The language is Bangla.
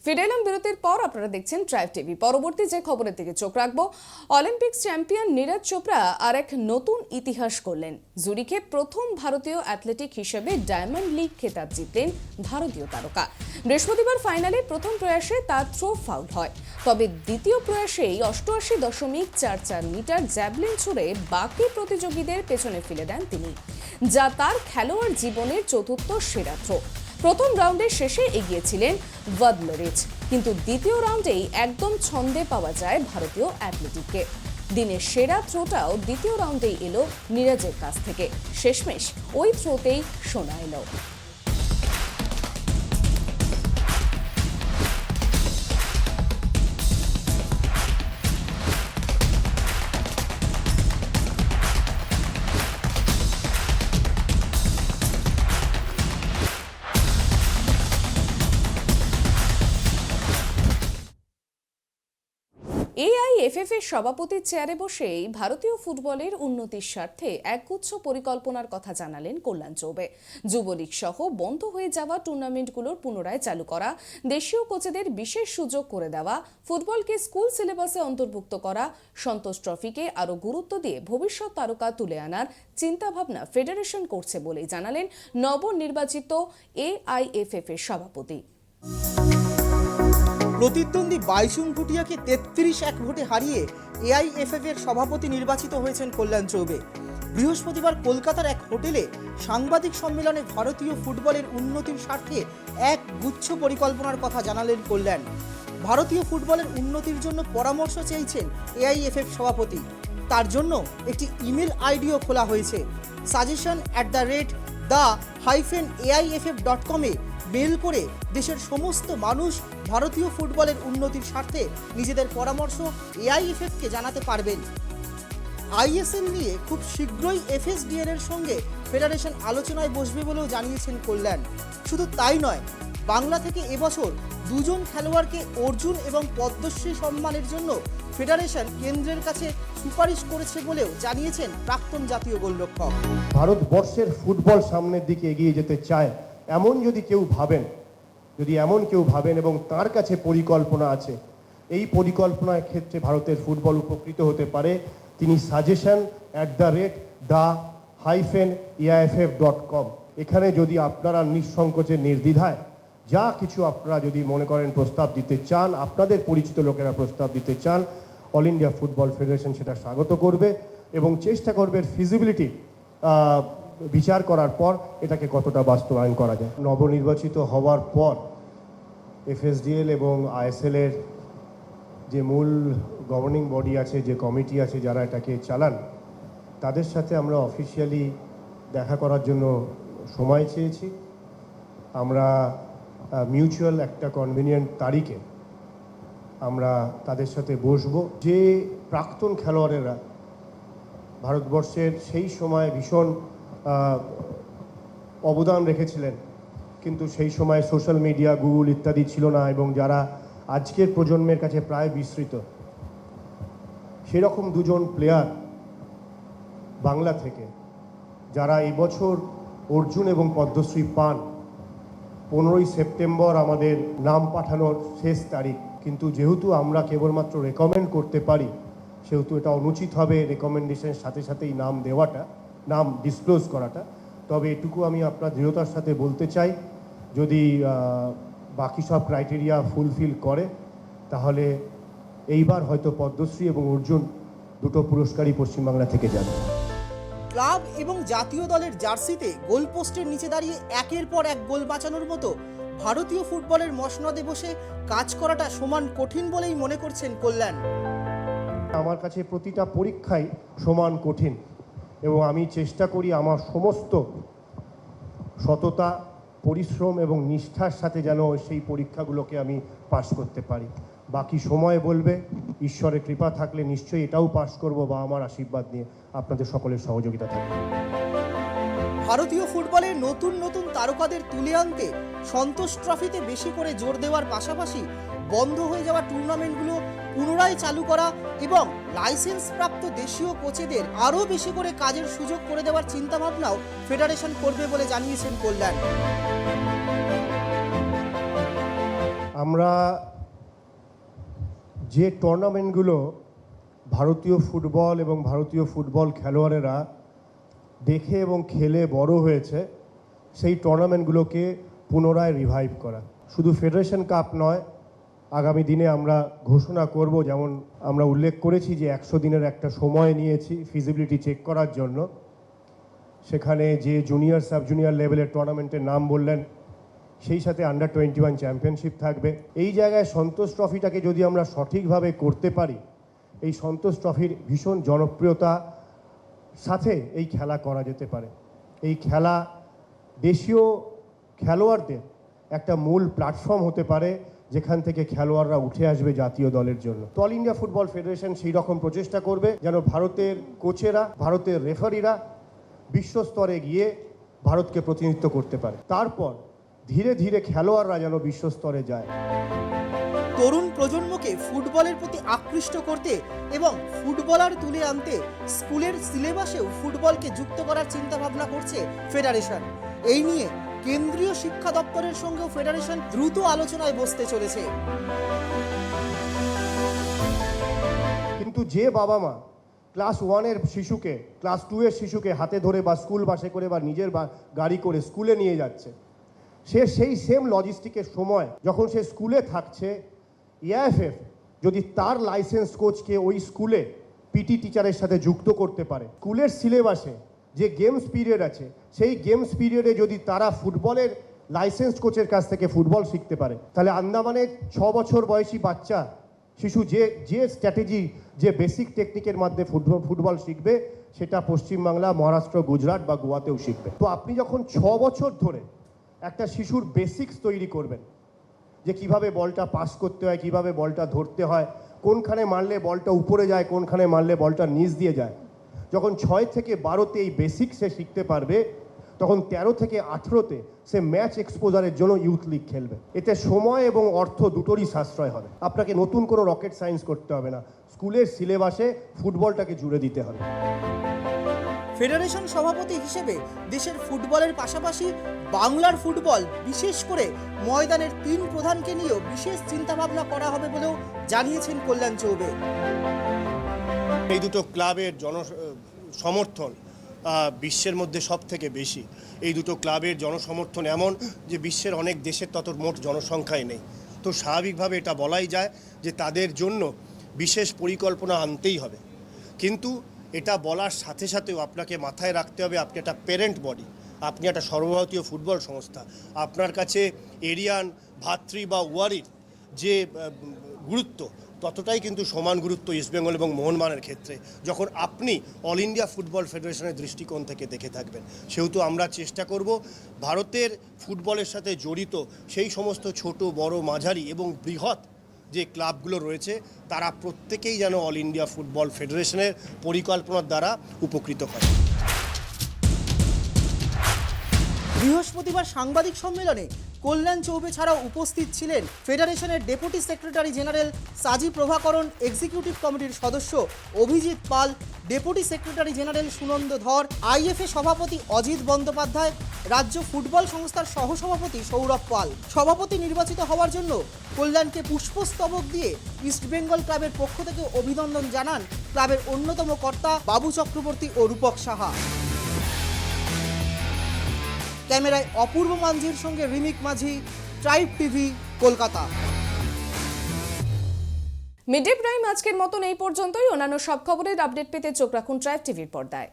ফিরে এলাম বিরতির পর। আপনারা দেখছেন ট্রাইব টিভি। পরবর্তী যে খবরের দিকে চোখ রাখবো, অলিম্পিক্স চ্যাম্পিয়ন নীরজ চোপড়া আর এক নতুন ইতিহাস করলেন। জুরিখে প্রথম ভারতীয় অ্যাথলেটিক হিসেবে ডায়মন্ড লিগ খেতাব জিতলেন ভারতীয় তারকা। বৃহস্পতিবার ফাইনালে প্রথম প্রয়াসে তার থ্রো ফাউল হয়, তবে দ্বিতীয় প্রয়াসেই 88.44 মিটার জ্যাভলিন ছুড়ে বাকি প্রতিযোগীদের পেছনে ফেলে দেন তিনি, যা তার খেলোয়াড় জীবনের চতুর্থ সেরা থ্রো। প্রথম রাউন্ডের শেষে এগিয়েছিলেন ভোডাফোন, কিন্তু দ্বিতীয় রাউন্ডেই একদম ছন্দে পাওয়া যায় ভারতীয় অ্যাথলেটিককে। দিনের সেরা থ্রোটাও দ্বিতীয় রাউন্ডেই এলো নীরজের কাছ থেকে। শেষমেশ ওই থ্রোতেই সোনা এলো। AIFF এর সভাপতির চেয়ারে বসেই ভারতীয় ফুটবলের উন্নতির স্বার্থে একগুচ্ছ পরিকল্পনার কথা জানালেন কল্যাণ চৌবে। যুবলীগ সহ বন্ধ হয়ে যাওয়া টুর্নামেন্টগুলোর পুনরায় চালু করা, দেশীয় কোচেদের বিশেষ সুযোগ করে দেওয়া, ফুটবলকে স্কুল সিলেবাসে অন্তর্ভুক্ত করা, সন্তোষ ট্রফিকে আরও গুরুত্ব দিয়ে ভবিষ্যৎ তারকা তুলে আনার চিন্তাভাবনা ফেডারেশন করছে বলেই জানালেন নবনির্বাচিত AIFF এর সভাপতি। প্রতিদ্বন্দ্বী বাইচুং ভুটিয়াকে 33-1 ভোটে হারিয়ে AIFF এর সভাপতি নির্বাচিত হয়েছেন কল্যাণ চৌবে। বৃহস্পতিবার কলকাতার এক হোটেলে সাংবাদিক সম্মেলনে ভারতীয় ফুটবলের উন্নতির স্বার্থে এক গুচ্ছ পরিকল্পনার কথা জানালেন কল্যাণ। ভারতীয় ফুটবলের উন্নতির জন্য পরামর্শ চেয়েছেন AIFF সভাপতি। তার জন্য একটি ইমেল আইডিও খোলা হয়েছে। suggestion@the-aiff.com এ মেল করে দেশের সমস্ত মানুষ ভারতীয় ফুটবলের উন্নতির স্বার্থে নিজেদের পরামর্শ AIFF-কে জানাতে পারবেন। ISL নিয়ে খুব শীঘ্রই FSDN এর সঙ্গে ফেডারেশন আলোচনায় বসবে বলেও জানিয়েছেন কল্যাণ। শুধু তাই নয়, বাংলা থেকে এবছর দুজন খেলোয়াড়কে অর্জুন এবং পদ্মশ্রী সম্মানের জন্য ফেডারেশন কেন্দ্রের কাছে সুপারিশ করেছে বলেও জানিয়েছেন প্রাক্তন জাতীয় গোলরক্ষক। ভারতবর্ষের ফুটবল সামনের দিকে এগিয়ে যেতে চায় এমন যদি কেউ ভাবেন এবং তার কাছে পরিকল্পনা আছে, এই পরিকল্পনার ক্ষেত্রে ভারতের ফুটবল উপকৃত হতে পারে, তিনি suggestion@the-aiff.com এখানে যদি আপনারা নিঃসংকোচে নির্দ্বিধায় যা কিছু আপনারা যদি মনে করেন প্রস্তাব দিতে চান, আপনাদের পরিচিত লোকেরা প্রস্তাব দিতে চান, অল ইন্ডিয়া ফুটবল ফেডারেশন সেটা স্বাগত করবে এবং চেষ্টা করবে ফিজিবিলিটি বিচার করার পর এটাকে কতটা বাস্তবায়ন করা যায়। নবনির্বাচিত হওয়ার পর FSDL এবং ISL এর যে মূল গভর্নিং বডি আছে, যে কমিটি আছে যারা এটাকে চালান, তাদের সাথে আমরা অফিসিয়ালি দেখা করার জন্য সময় চেয়েছি। আমরা মিউচুয়াল একটা কনভিনিয়েন্ট তারিখে আমরা তাদের সাথে বসবো। যে প্রাক্তন খেলোয়াড়েরা ভারতবর্ষের সেই সময় ভীষণ অবদান রেখেছিলেন, কিন্তু সেই সময় সোশ্যাল মিডিয়া, গুগল ইত্যাদি ছিল না, এবং যারা আজকের প্রজন্মের কাছে প্রায় বিস্মৃত, সেরকম দুজন প্লেয়ার বাংলা থেকে যারা এবছর অর্জুন এবং পদ্মশ্রী পান। 15ই সেপ্টেম্বর আমাদের নাম পাঠানোর শেষ তারিখ, কিন্তু যেহেতু আমরা কেবলমাত্র রেকমেন্ড করতে পারি, সেহেতু এটা অনুচিত হবে রেকমেন্ডেশনের সাথে সাথেই নাম দেওয়াটা, নাম ডিসক্লোজ করাটা। তবে এটুকু আমি আপনার দৃঢ়তার সাথে বলতে চাই, যদি বাকি সব ক্রাইটেরিয়া ফুলফিল করে, তাহলে এইবার হয়তো পদ্মশ্রী এবং অর্জুন দুটো পুরস্কারই পশ্চিমবাংলা থেকে যাবে। ক্লাব এবং জাতীয় দলের জার্সিতে গোলপোস্টের নিচে দাঁড়িয়ে একের পর এক গোল বাঁচানোর মতো ভারতীয় ফুটবলের মসনদে বসে কাজ করাটা সমান কঠিন বলেই মনে করছেন কল্যাণ। আমার কাছে প্রতিটা পরীক্ষাই সমান কঠিন, এবং আমি চেষ্টা করি আমার সমস্ত সততা, পরিশ্রম এবং নিষ্ঠার সাথে যেন সেই পরীক্ষাগুলোকে আমি পাশ করতে পারি। বাকি সময় বলবে, ঈশ্বরের কৃপা থাকলে নিশ্চয়ই এটাও পাশ করব, বা আমার আশীর্বাদ নিয়ে আপনাদের সকলের সহযোগিতা থাকবে। ভারতীয় ফুটবলের নতুন নতুন তারকাদের তুলে আনতে সন্তোষ ট্রফিতে বেশি করে জোর দেওয়ার পাশাপাশি বন্ধ হয়ে যাওয়া টুর্নামেন্টগুলো পুনরায় চালু করা এবং লাইসেন্স প্রাপ্ত দেশীয় কোচেদের আরও বেশি করে কাজের সুযোগ করে দেওয়ার চিন্তাভাবনাও ফেডারেশন করবে বলে জানিয়েছেন কল্যাণ। আমরা যে টুর্নামেন্টগুলো ভারতীয় ফুটবল এবং ভারতীয় ফুটবল খেলোয়াড়েরা দেখে এবং খেলে বড় হয়েছে, সেই টুর্নামেন্টগুলোকে পুনরায় রিভাইভ করা। শুধু ফেডারেশন কাপ নয়, আগামী দিনে আমরা ঘোষণা করব, যেমন আমরা উল্লেখ করেছি যে 100 দিনের একটা সময় নিয়েছি ফিজিবিলিটি চেক করার জন্য। সেখানে যে জুনিয়র সাব জুনিয়র লেভেলের টুর্নামেন্টের নাম বললেন, সেই সাথে আন্ডার 21 চ্যাম্পিয়নশিপ থাকবে। এই জায়গায় সন্তোষ ট্রফিটাকে যদি আমরা সঠিকভাবে করতে পারি, এই সন্তোষ ট্রফির ভীষণ জনপ্রিয়তা সাথে এই খেলা করা যেতে পারে। এই খেলা দেশীয় খেলোয়াড়দের একটা মূল প্ল্যাটফর্ম হতে পারে, যেখান থেকে খেলোয়াড়রা উঠে আসবে জাতীয় দলের জন্য। তো অল ইন্ডিয়া ফুটবল ফেডারেশন সেই রকম প্রচেষ্টা করবে যেন ভারতের কোচেরা, ভারতের রেফারিরা বিশ্বস্তরে গিয়ে ভারতকে প্রতিনিধিত্ব করতে পারে। তারপর ধীরে ধীরে খেলোয়াড়রা যেন বিশ্বস্তরে যায়। তরুণ প্রজন্মকে ফুটবলের প্রতি আকৃষ্ট করতে এবং ফুটবলার তুলে আনতে স্কুলের সিলেবাসেও ফুটবলকে যুক্ত করার চিন্তা ভাবনা করছে ফেডারেশন। এই নিয়ে কেন্দ্রীয় শিক্ষা দপ্তরের সঙ্গেও ফেডারেশন দ্রুত আলোচনায় বসতে চলেছে। কিন্তু যে বাবা মা ক্লাস 1-এর শিশুকে, ক্লাস 2-এর শিশুকে হাতে ধরে বা স্কুল বাসে করে বা নিজের গাড়ি করে স্কুলে নিয়ে যাচ্ছে, সে সেই সেম লজিস্টিকের সময় যখন সে স্কুলে থাকছে, এআইএফএফ যদি তার লাইসেন্স কোচকে ওই স্কুলে পিটি টিচারের সাথে যুক্ত করতে পারে, স্কুলের সিলেবাসে যে গেমস পিরিয়ড আছে, সেই গেমস পিরিয়ডে যদি তারা ফুটবলের লাইসেন্স কোচের কাছ থেকে ফুটবল শিখতে পারে, তাহলে আন্দামানে 6 বছর বয়সী বাচ্চা শিশু যে স্ট্র্যাটেজি, যে বেসিক টেকনিকের মাধ্যমে ফুটবল শিখবে, সেটা পশ্চিমবাংলা, মহারাষ্ট্র, গুজরাট বা গোয়াতেও শিখবে। তো আপনি যখন 6 বছর ধরে একটা শিশুর বেসিক্স তৈরি করবেন, যে কিভাবে বলটা পাস করতে হয়, কিভাবে বলটা ধরতে হয়, কোনখানে মারলে বলটা উপরে যায়, কোনখানে মারলে বলটা নিচ দিয়ে যায়, যখন 6 থেকে 12তে এই বেসিক সে শিখতে পারবে, তখন 13 থেকে 18তে সে ম্যাচ এক্সপোজারের জন্য ইউথ লিগ খেলবে। এতে সময় এবং অর্থ দুটোরই সাশ্রয় হবে। আপনাকে নতুন কোনো রকেট সায়েন্স করতে হবে না, স্কুলের সিলেবাসে ফুটবলটাকে জুড়ে দিতে হবে। ফেডারেশন সভাপতি হিসেবে দেশের ফুটবলের পাশাপাশি বাংলার ফুটবল, বিশেষ করে ময়দানের 3 প্রধানকে নিয়েও বিশেষ চিন্তাভাবনা করা হবে বলেও জানিয়েছেন কল্যাণ চৌবে। এই দুটো ক্লাবের সমর্থন বিশ্বের মধ্যে সব থেকে বেশি। এই দুটো ক্লাবের জনসমর্থন এমন যে বিশ্বের অনেক দেশের তত মোট জনসংখ্যাই নেই। তো স্বাভাবিকভাবে এটা বলাই যায় যে তাদের জন্য বিশেষ পরিকল্পনা আনতেই হবে। কিন্তু এটা বলার সাথে সাথেও আপনাকে মাথায় রাখতে হবে, আপনি একটা প্যারেন্ট বডি, আপনি একটা সর্বভারতীয় ফুটবল সংস্থা। আপনার কাছে এরিয়ান, ভাতৃ বা ওয়ারির যে গুরুত্ব, ততটাই কিন্তু সমান গুরুত্ব ইস্টবেঙ্গল এবং মোহনবাগানের ক্ষেত্রে, যখন আপনি অল ইন্ডিয়া ফুটবল ফেডারেশনের দৃষ্টিকোণ থেকে দেখে থাকবেন। সেহেতু আমরা চেষ্টা করব ভারতের ফুটবলের সাথে জড়িত সেই সমস্ত ছোট, বড়, মাঝারি এবং বৃহৎ যে ক্লাবগুলো রয়েছে, তারা প্রত্যেকেই যেন অল ইন্ডিয়া ফুটবল ফেডারেশনের পরিকল্পনার দ্বারা উপকৃত হয়। বৃহস্পতিবার সাংবাদিক সম্মেলনে কল্যাণ চৌবে ছাড়াও উপস্থিত ছিলেন ফেডারেশনের ডেপুটি সেক্রেটারি জেনারেল সাজি প্রভাকরণ, এক্সিকিউটিভ কমিটির সদস্য অভিজিৎ পাল, ডেপুটি সেক্রেটারি জেনারেল সুনন্দ ধর, আইএফএ সভাপতি অজিত বন্দ্যোপাধ্যায়, রাজ্য ফুটবল সংস্থার সহসভাপতি সৌরভ পাল। সভাপতি নির্বাচিত হওয়ার জন্য কল্যাণকে পুষ্পস্তবক দিয়ে ইস্টবেঙ্গল ক্লাবের পক্ষ থেকে অভিনন্দন জানান ক্লাবের অন্যতম কর্তা বাবু চক্রবর্তী ও রূপক সাহা। ক্যামেরায় অপূর্ব মাঝির সঙ্গে রিমিক মাঝি, tribe TV, Kolkata. Mid day prime আজকের মতন এই পর্যন্তই। অন্যান্য সব খবরের আপডেট পেতে চোখ রাখুন ট্রাইব টিভির পর্দায়।